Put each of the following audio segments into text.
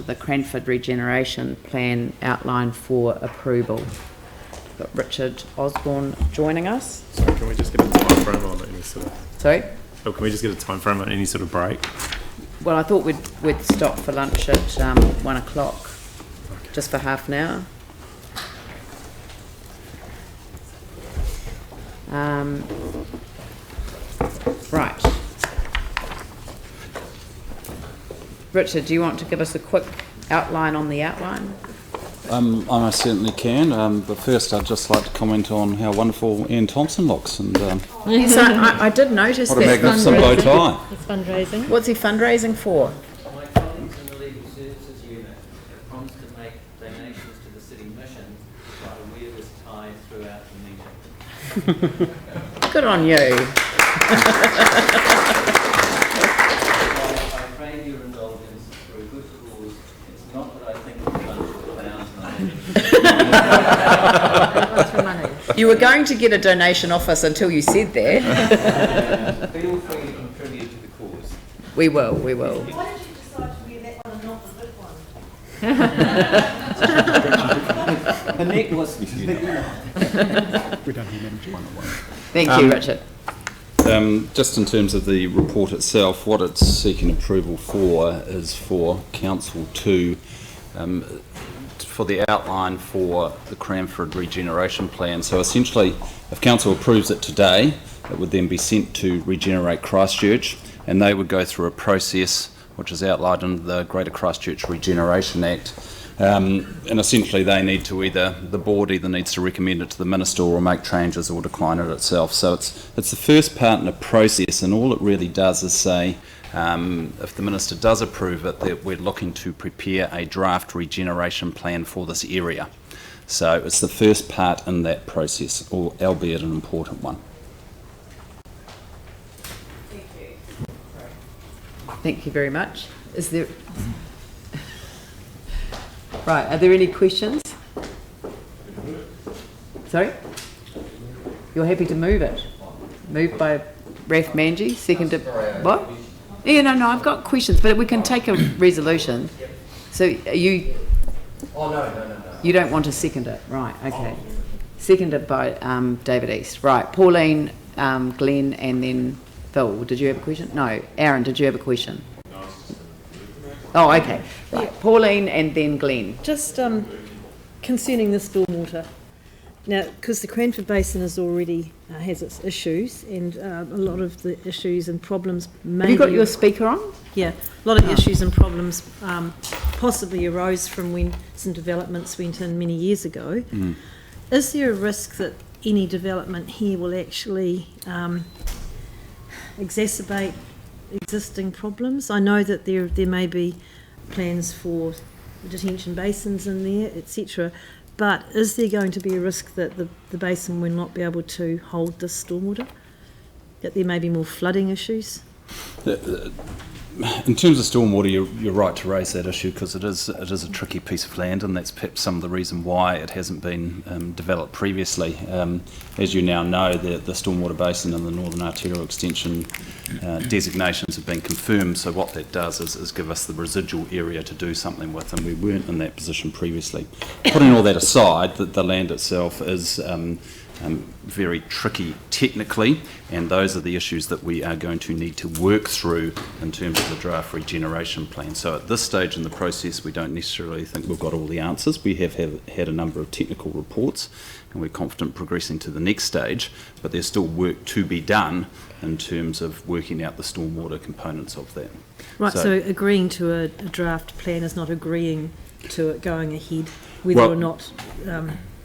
the Cranford Regeneration Plan outline for approval. We've got Richard Osborne joining us. Sorry, can we just get a time frame on any sort of... Sorry? Oh, can we just get a time frame on any sort of break? Well, I thought we'd stop for lunch at 1 o'clock, Okay. just for half an hour. Right. Richard, do you want to give us a quick outline on the outline? I most certainly can, but first I'd just like to comment on how wonderful Ian Thompson looks, and So I did notice what a that. magnificent bow tie. It's fundraising. What's he fundraising for? My colleagues in the Legal Services Unit have promised to make donations to the City Mission to try to wear this tie throughout the meeting. Good on you. I pray your indulgence for a good cause. It's not that I think you're a bunch of clowns. You were going to get a donation off us until you said that. Feel free to contribute to the cause. We will, we will. Why did you decide to wear that one and not the big one? The necklace is big enough. We don't need energy. Thank you, Richard. Just in terms of the report itself, what it's seeking approval for is for Council to for the outline for the Cranford Regeneration Plan. So essentially, if Council approves it today, it would then be sent to Regenerate Christchurch, and they would go through a process which is outlined in the Greater Christchurch Regeneration Act. And essentially they need to the board either needs to recommend it to the Minister or make changes or decline it itself. So it's the first part in a process, and all it really does is say, if the Minister does approve it, that we're looking to prepare a draft regeneration plan for this area. So it's the first part in that process, albeit an important one. Thank you very much. Is there... Right, are there any questions? Sorry? You're happy to move it? Moved by Raf Manji, seconded... What? Yeah, no, I've got questions, but we can take a resolution. So are you... Oh, no. You don't want to second it? Right, okay. Seconded by David East. Right, Pauline, Glenn, and then Phil. Did you have a question? No. Aaron, did you have a question? Oh, okay. Right. Pauline and then Glenn. Just concerning the stormwater. Now, because the Cranford Basin is already has its issues, and a lot of the issues and problems Have you got your speaker on? Yeah, a lot of issues and problems possibly arose from when some developments went in many years ago. Is there a risk that any development here will actually exacerbate existing problems? I know that there may be plans for detention basins in there, etc., but is there going to be a risk that the basin will not be able to hold this stormwater? That there may be more flooding issues? In terms of stormwater, you're right to raise that issue, because it is a tricky piece of land, and that's perhaps some of the reason why it hasn't been developed previously. As you now know, the stormwater basin and the Northern Aotearoa Extension designations have been confirmed, so what that does is give us the residual area to do something with, and we weren't in that position previously. Putting all that aside, the land itself is very tricky technically, and those are the issues that we are going to need to work through in terms of the draft regeneration plan. So at this stage in the process, we don't necessarily think we've got all the answers. We have had a number of technical reports, and we're confident progressing to the next stage, but there's still work to be done in terms of working out the stormwater components of that. Right, so agreeing to a draft plan is not agreeing to it going ahead, whether or not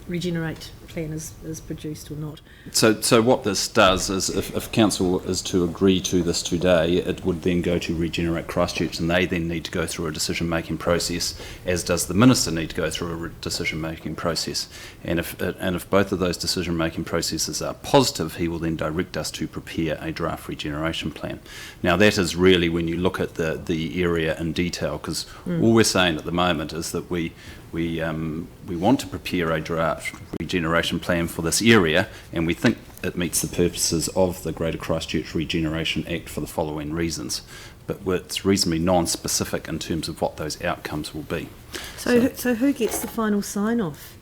regenerate plan is produced or not. So what this does is, if Council is to agree to this today, it would then go to Regenerate Christchurch, and they then need to go through a decision-making process, as does the Minister need to go through a decision-making process. And if both of those decision-making processes are positive, he will then direct us to prepare a draft regeneration plan. Now that is really when you look at the area in detail, because all we're saying at the moment is that we want to prepare a draft regeneration plan for this area, and we think it meets the purposes of the Greater Christchurch Regeneration Act for the following reasons. but it's reasonably non-specific in terms of what those outcomes will be. So who gets the final sign-off?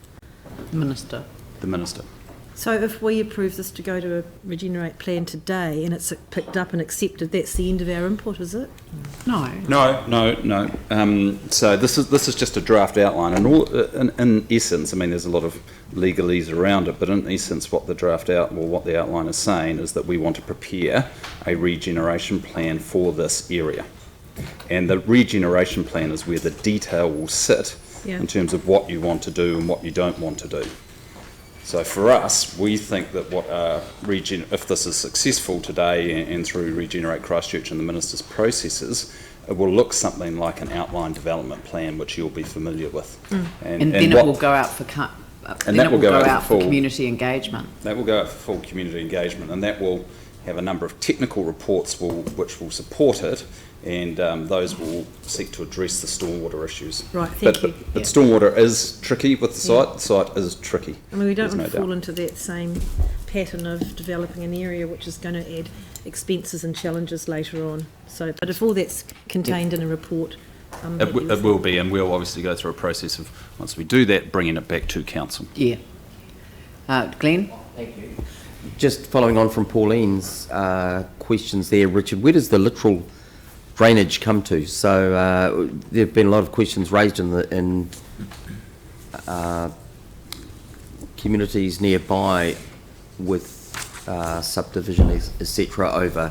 Minister. The Minister. So if we approve this to go to a Regenerate plan today and it's picked up and accepted, that's the end of our input, is it? No. No. So this is just a draft outline, and in essence, I mean, there's a lot of legalese around it, but in essence, what the outline is saying is that we want to prepare a regeneration plan for this area, and the regeneration plan is where the detail will sit in terms of what you want to do and what you don't want to do. So for us, we think that if this is successful today and through Regenerate Christchurch and the Minister's processes, it will look something like an outline development plan, which you'll be familiar with. And then it will go out for community engagement. That will go out for full community engagement, and that will have a number of technical reports which will support it, and those will seek to address the stormwater issues. Right, thank you. But stormwater is tricky with the site. The site is tricky. I mean, we don't want to fall into that same pattern of developing an area which is going to add expenses and challenges later on. So, but if all that's contained in a report, it will be, and we'll obviously go through a process of, once we do that, bringing it back to council. Yeah. Glenn? Thank you. Just following on from Pauline's questions there, Richard, where does the literal drainage come to? So there have been a lot of questions raised in communities nearby with subdivision, etc., over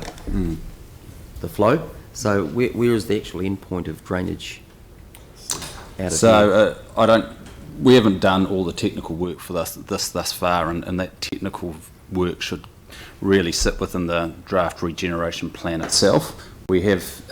the flow. So where is the actual end point of drainage out of there? We haven't done all the technical work for this thus far, and that technical work should really sit within the draft regeneration plan itself. We have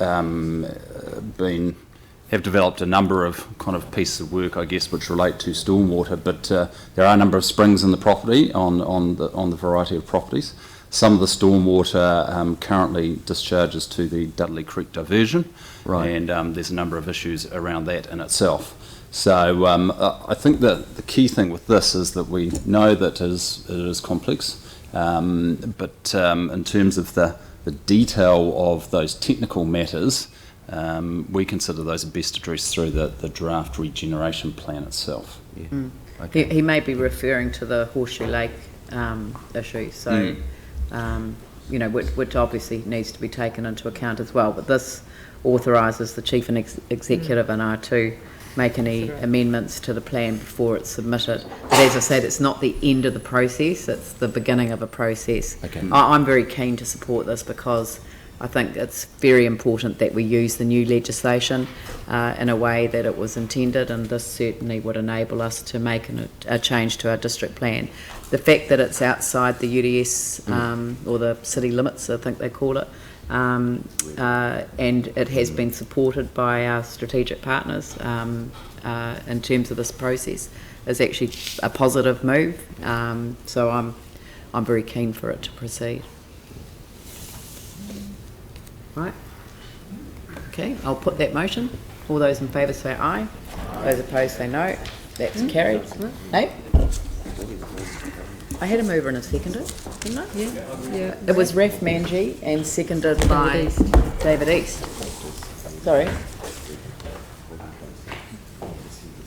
developed a number of kind of pieces of work, I guess, which relate to stormwater, but there are a number of springs in the property on the variety of properties. Some of the stormwater currently discharges to the Dudley Creek diversion, right, and there's a number of issues around that in itself. So I think that the key thing with this is that we know that it is complex, but in terms of the detail of those technical matters, we consider those best addressed through the draft regeneration plan itself. Yeah. Okay. He may be referring to the Horseshoe Lake issue, so which obviously needs to be taken into account as well. But this authorises the chief and executive and I to make any amendments to the plan before it's submitted. But as I said, it's not the end of the process, it's the beginning of a process. Okay. I'm very keen to support this because I think it's very important that we use the new legislation in a way that it was intended, and this certainly would enable us to make a change to our district plan. The fact that it's outside the UDS or the city limits, I think they call it, and it has been supported by our strategic partners in terms of this process, is actually a positive move. So I'm very keen for it to proceed. Right. Okay, I'll put that motion. All those in favour say aye. Those opposed say no. That's carried. No? I had a mover and a seconder, didn't I? Yeah. It was Raf Manji and seconded by David East. Sorry.